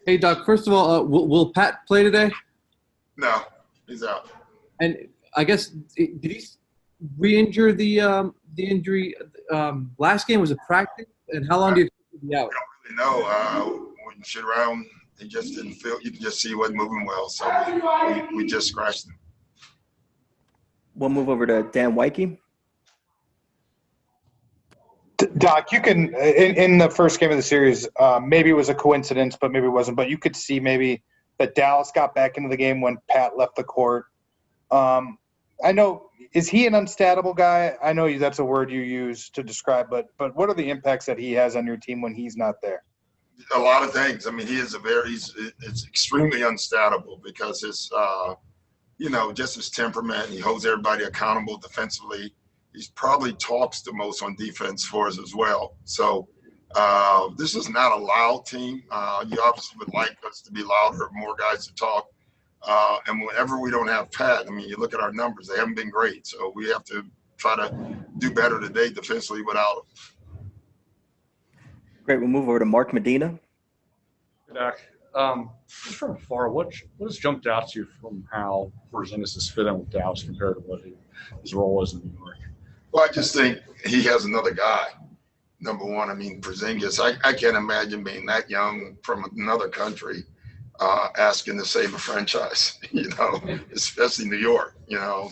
Hey, Doc. First of all, will Pat play today? No, he's out. And I guess did he re-injure the injury last game? Was it practice? And how long do you think he'll be out? I don't really know. When you shit around, he just didn't feel. You can just see he wasn't moving well, so we just scratched him. We'll move over to Dan Wyke. Doc, you can in the first game of the series, maybe it was a coincidence, but maybe it wasn't. But you could see maybe that Dallas got back into the game when Pat left the court. I know, is he an unstatable guy? I know that's a word you use to describe, but what are the impacts that he has on your team when he's not there? A lot of things. I mean, he is it's extremely unstatable because his, just his temperament. He holds everybody accountable defensively. He probably talks the most on defense for us as well. So this is not a loud team. You obviously would like us to be louder, more guys to talk. And whenever we don't have Pat, I mean, you look at our numbers, they haven't been great. So we have to try to do better today defensively without him. Great. We'll move over to Mark Medina. Good, Doc. Just from afar, what has jumped out to you from how Porzingis has fit in with Dallas compared to what his role was in New York? Well, I just think he has another guy. Number one, I mean, Porzingis, I can't imagine being that young from another country asking to save a franchise, especially New York,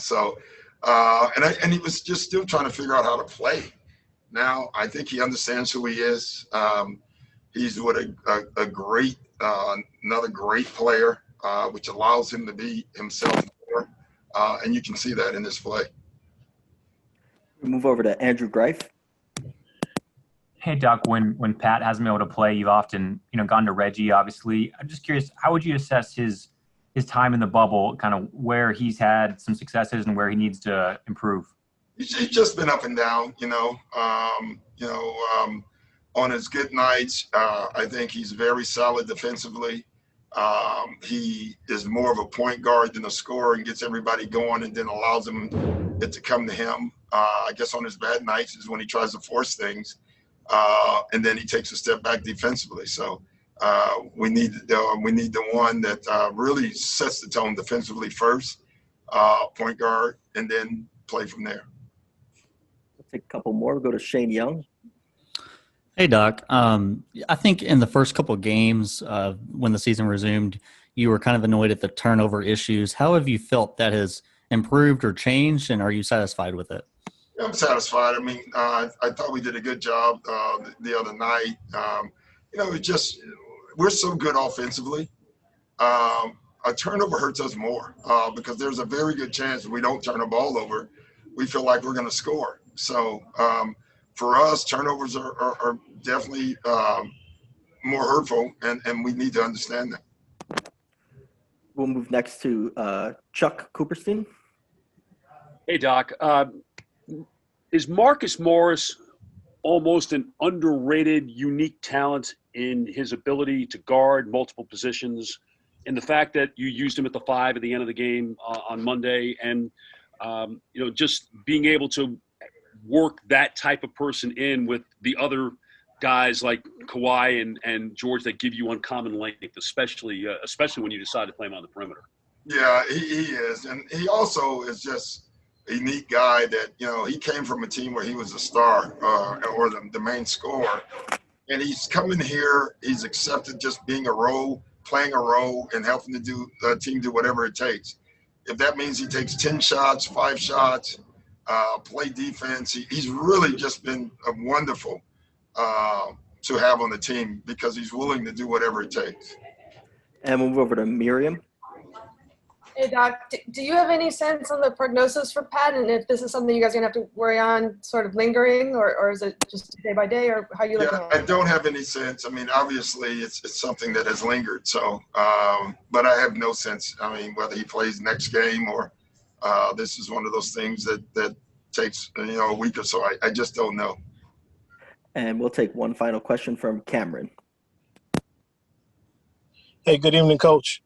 So, and he was just still trying to figure out how to play. Now, I think he understands who he is. He's with a great, another great player, which allows him to be himself more. And you can see that in this play. We move over to Andrew Greif. Hey, Doc, when Pat hasn't been able to play, you've often, gone to Reggie, obviously. I'm just curious, how would you assess his time in the bubble, kind of where he's had some successes and where he needs to improve? He's just been up and down, on his good nights, I think he's very solid defensively. He is more of a point guard than a scorer and gets everybody going and then allows it to come to him. I guess on his bad nights is when he tries to force things, and then he takes a step back defensively. So we need the one that really sets the tone defensively first, point guard, and then play from there. Let's take a couple more. We'll go to Shane Young. Hey, Doc. I think in the first couple of games when the season resumed, you were kind of annoyed at the turnover issues. How have you felt that has improved or changed, and are you satisfied with it? I'm satisfied. I mean, I thought we did a good job the other night. We're so good offensively. A turnover hurts us more because there's a very good chance if we don't turn the ball over, we feel like we're going to score. So for us, turnovers are definitely more hurtful, and we need to understand that. We'll move next to Chuck Cooperstein. Hey, Doc. Is Marcus Morris almost an underrated, unique talent in his ability to guard multiple positions, and the fact that you used him at the 5 at the end of the game on Monday, and just being able to work that type of person in with the other guys like Kawhi and George that give you uncommon length, especially when you decide to play him on the perimeter? Yeah, he is, and he also is just a unique guy that, he came from a team where he was a star or the main scorer. And he's coming here, he's accepted just being a role, playing a role, and helping the team do whatever it takes. If that means he takes 10 shots, 5 shots, play defense, he's really just been wonderful to have on the team because he's willing to do whatever it takes. And we'll move over to Miriam. Hey, Doc, do you have any sense on the prognosis for Pat, and if this is something you guys are going to have to worry on sort of lingering, or is it just day by day, or how you looking at it? I don't have any sense. I mean, obviously, it's something that has lingered. So, but I have no sense. I mean, whether he plays next game or this is one of those things that takes, a week or so. I just don't know. And we'll take one final question from Cameron. Hey, good evening, Coach.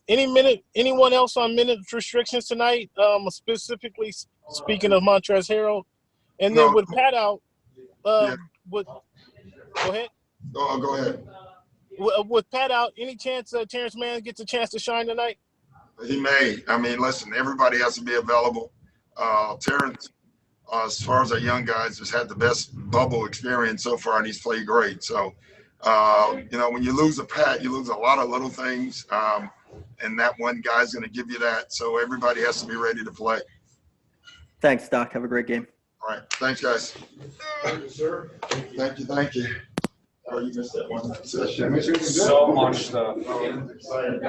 Anyone else on minute restrictions tonight? Specifically speaking of Montrezl Harrell, and then with Pat out, go ahead. Oh, go ahead. with Pat out, any chance Terrence Mann gets a chance to shine tonight? He may. I mean, listen, everybody has to be available. Terrence, as far as our young guys, has had the best bubble experience so far, and he's played great. So, when you lose a Pat, you lose a lot of little things, and that one guy's going to give you that. So everybody has to be ready to play. Thanks, Doc. Have a great game. All right. Thanks, guys. Thank you, sir. Thank you. Oh, you missed that one session. So much stuff. Excited.